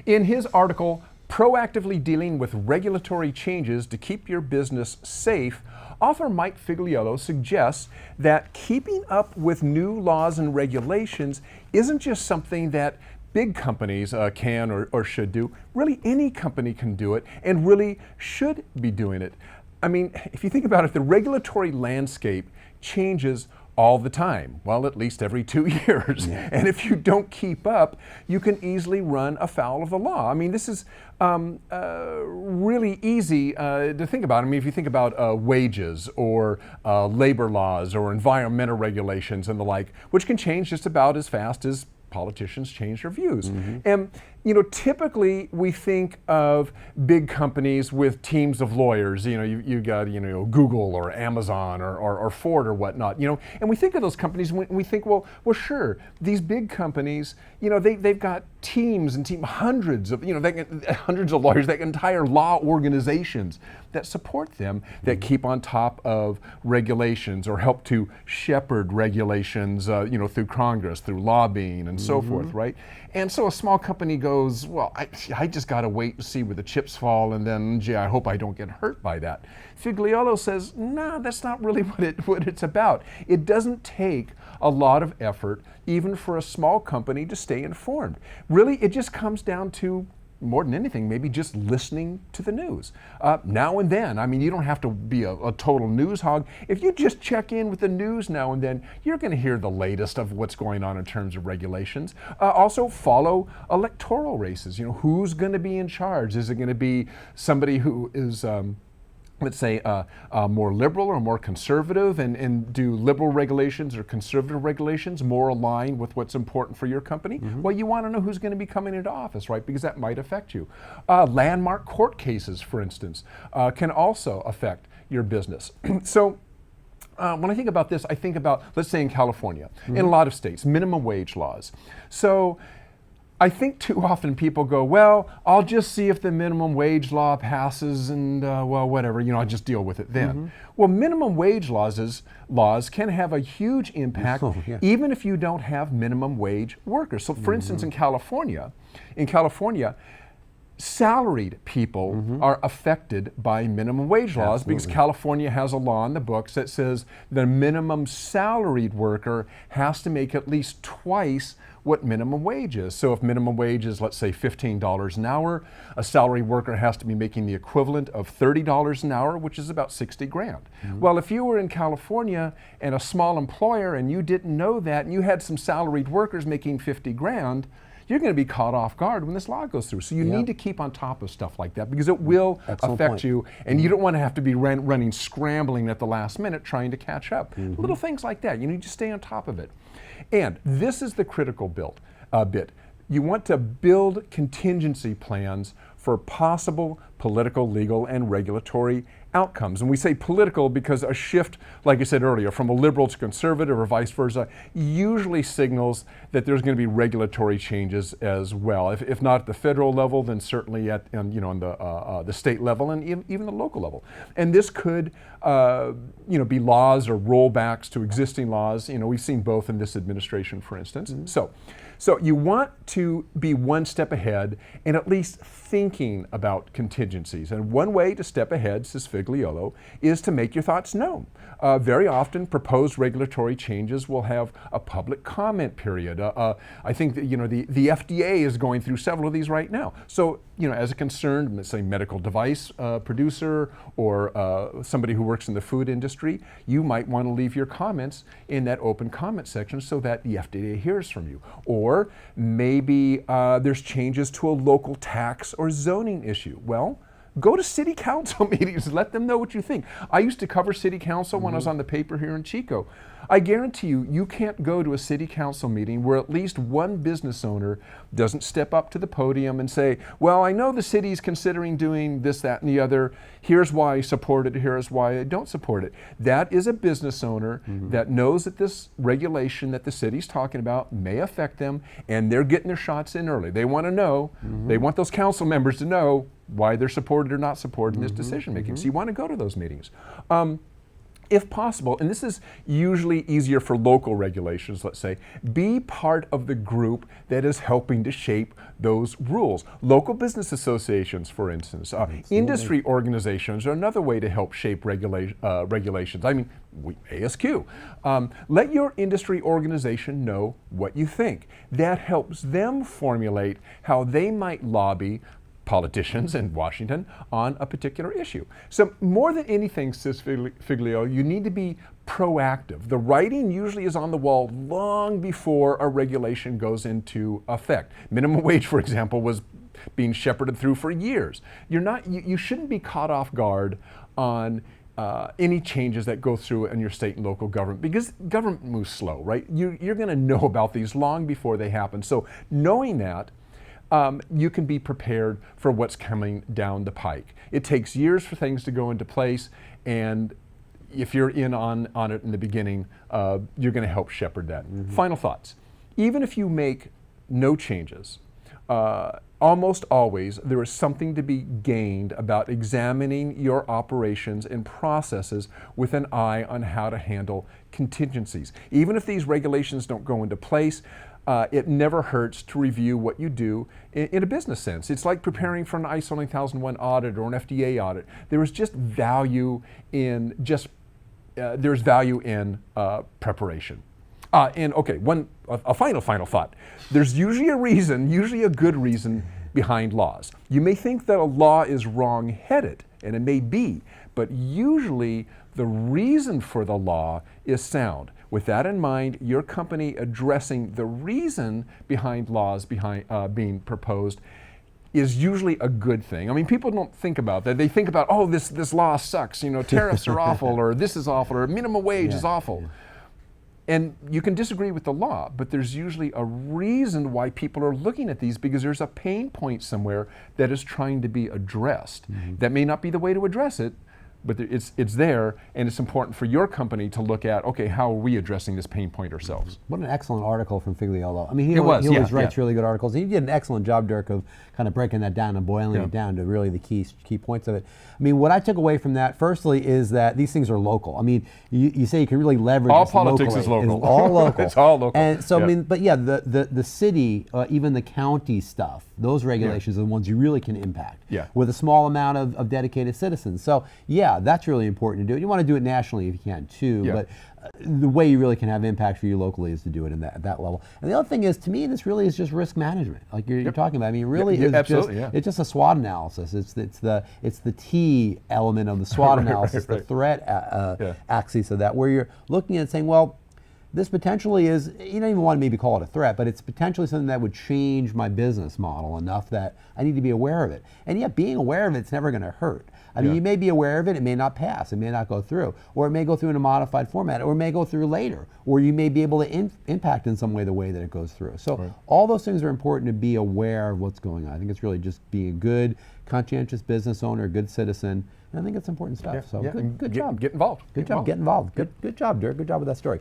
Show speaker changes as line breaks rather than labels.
In his article, Proactively Dealing with Regulatory Changes to Keep Your Business Safe, author Mike Figliolo suggests that keeping up with new laws and regulations isn't just something that big companies can or should do. Really, any company can do it and really should be doing it. I mean, if you think about it, the regulatory landscape changes all the time, well, at least every 2 years.
Yeah.
And if you don't keep up, you can easily run afoul of the law. I mean, this is really easy to think about. I mean, if you think about wages or labor laws or environmental regulations and the like, which can change just about as fast as politicians change their views. And typically we think of big companies with teams of lawyers. You got Google or Amazon or Ford or whatnot. And we think of those companies and we think, well, sure, these big companies, they've got teams and hundreds of lawyers, that entire law organizations that support them, that keep on top of regulations or help to shepherd regulations, through Congress, through lobbying and so forth, right? And so a small company goes, well, I just got to wait and see where the chips fall, and then, gee, I hope I don't get hurt by that. Figliolo says, no, that's not really what it's about. It doesn't take a lot of effort, even for a small company, to stay informed. Really, it just comes down to, more than anything, maybe just listening to the news. Now and then, I mean, you don't have to be a total news hog. If you just check in with the news now and then, you're going to hear the latest of what's going on in terms of regulations. Also, follow electoral races. Who's going to be in charge? Is it going to be somebody who is let's say, more liberal or more conservative, and do liberal regulations or conservative regulations more align with what's important for your company? Well, you want to know who's going to be coming into office, right? Because that might affect you. Landmark court cases, for instance, can also affect your business. So when I think about this, I think about, let's say in California, in a lot of states, minimum wage laws. So I think too often people go, well, I'll just see if the minimum wage law passes and, well, whatever, I'll just deal with it then. Well, minimum wage laws can have a huge impact, even if you don't have minimum wage workers. So for instance, in California, salaried people are affected by minimum wage laws because California has a law in the books that says the minimum salaried worker has to make at least twice what minimum wage is. So if minimum wage is, let's say, $15 an hour, a salary worker has to be making the equivalent of $30 an hour, which is about 60 grand. Well, if you were in California and a small employer and you didn't know that, and you had some salaried workers making 50 grand, you're going to be caught off guard when this law goes through. So you need to keep on top of stuff like that, because it will affect you, and you don't want to have to be running scrambling at the last minute trying to catch up. Little things like that. You need to stay on top of it. And this is the critical bit. You want to build contingency plans for possible political, legal, and regulatory outcomes. And we say political because a shift, like I said earlier, from a liberal to conservative or vice versa, usually signals that there's going to be regulatory changes as well. If not at the federal level, then certainly at on the state level and even the local level. And this could be laws or rollbacks to existing laws. We've seen both in this administration, for instance. So you want to be one step ahead and at least thinking about contingencies. And one way to step ahead, says Figliolo, is to make your thoughts known. Very often, proposed regulatory changes will have a public comment period. I think that, the FDA is going through several of these right now. So, as a concerned, let's say, medical device producer or somebody who works in the food industry, you might want to leave your comments in that open comment section so that the FDA hears from you. Or maybe there's changes to a local tax or zoning issue. Well, go to city council meetings and let them know what you think. I used to cover city council when I was on the paper here in Chico. I guarantee you, you can't go to a city council meeting where at least one business owner doesn't step up to the podium and say, well, I know the city's considering doing this, that, and the other. Here's why I support it. Here's why I don't support it. That is a business owner that knows that this regulation that the city's talking about may affect them, and they're getting their shots in early. They want to know, they want those council members to know why they're supported or not supported in this decision making. So you want to go to those meetings. if possible, and this is usually easier for local regulations, let's say, be part of the group that is helping to shape those rules. Local business associations, for instance, industry organizations are another way to help shape regulations. I mean, ASQ. Let your industry organization know what you think. That helps them formulate how they might lobby politicians in Washington on a particular issue. So more than anything, says Figlio, you need to be proactive. The writing usually is on the wall long before a regulation goes into effect. Minimum wage, for example, was being shepherded through for years. You shouldn't be caught off guard on any changes that go through in your state and local government, because government moves slow, right? You're going to know about these long before they happen. So knowing that, you can be prepared for what's coming down the pike. It takes years for things to go into place, and if you're in on it in the beginning, you're going to help shepherd that. Final thoughts. Even if you make no changes, almost always there is something to be gained about examining your operations and processes with an eye on how to handle contingencies. Even if these regulations don't go into place, it never hurts to review what you do in a business sense. It's like preparing for an ISO 9001 audit or an FDA audit. There is just value in there's value in preparation. And okay, a final thought. There's usually a good reason behind laws. You may think that a law is wrong-headed, and it may be, but usually the reason for the law is sound. With that in mind, your company addressing the reason behind laws being proposed is usually a good thing. I mean, people don't think about that. They think about, oh, this law sucks, tariffs are awful, or this is awful, or minimum wage is awful. Yeah. And you can disagree with the law, but there's usually a reason why people are looking at these, because there's a pain point somewhere that is trying to be addressed. That may not be the way to address it, but it's there, and it's important for your company to look at, okay, how are we addressing this pain point ourselves?
What an excellent article from Figliolo. I mean, he always writes really good articles. He did an excellent job, Dirk, of kind of breaking that down and boiling it down to really the key points of it. I mean, what I took away from that, firstly, is that these things are local. I mean, you say you can really leverage
all
this
politics
locally.
is local.
It's all local.
It's all local.
And so, I mean, but yeah, the city, even the county stuff, those regulations are the ones you really can impact with a small amount of dedicated citizens. So yeah, that's really important to do. You want to do it nationally if you can too, but the way you really can have impact for you locally is to do it at that level. And the other thing is, to me, this really is just risk management, like you're talking about. I mean, really it's just a SWOT analysis. It's the T element of the SWOT analysis, the threat axis of that, where you're looking at saying, well, this potentially is, you don't even want to maybe call it a threat, but it's potentially something that would change my business model enough that I need to be aware of it. And yet being aware of it's never going to hurt. I mean, you may be aware of it, it may not pass, it may not go through, or it may go through in a modified format, or it may go through later, or you may be able to impact in some way the way that it goes through. So all those things are important to be aware of what's going on. I think it's really just being a good, conscientious business owner, a good citizen, and I think it's important stuff. So good job.
Get involved.
Good job. Get involved. Good job, Dirk. Good job with that story.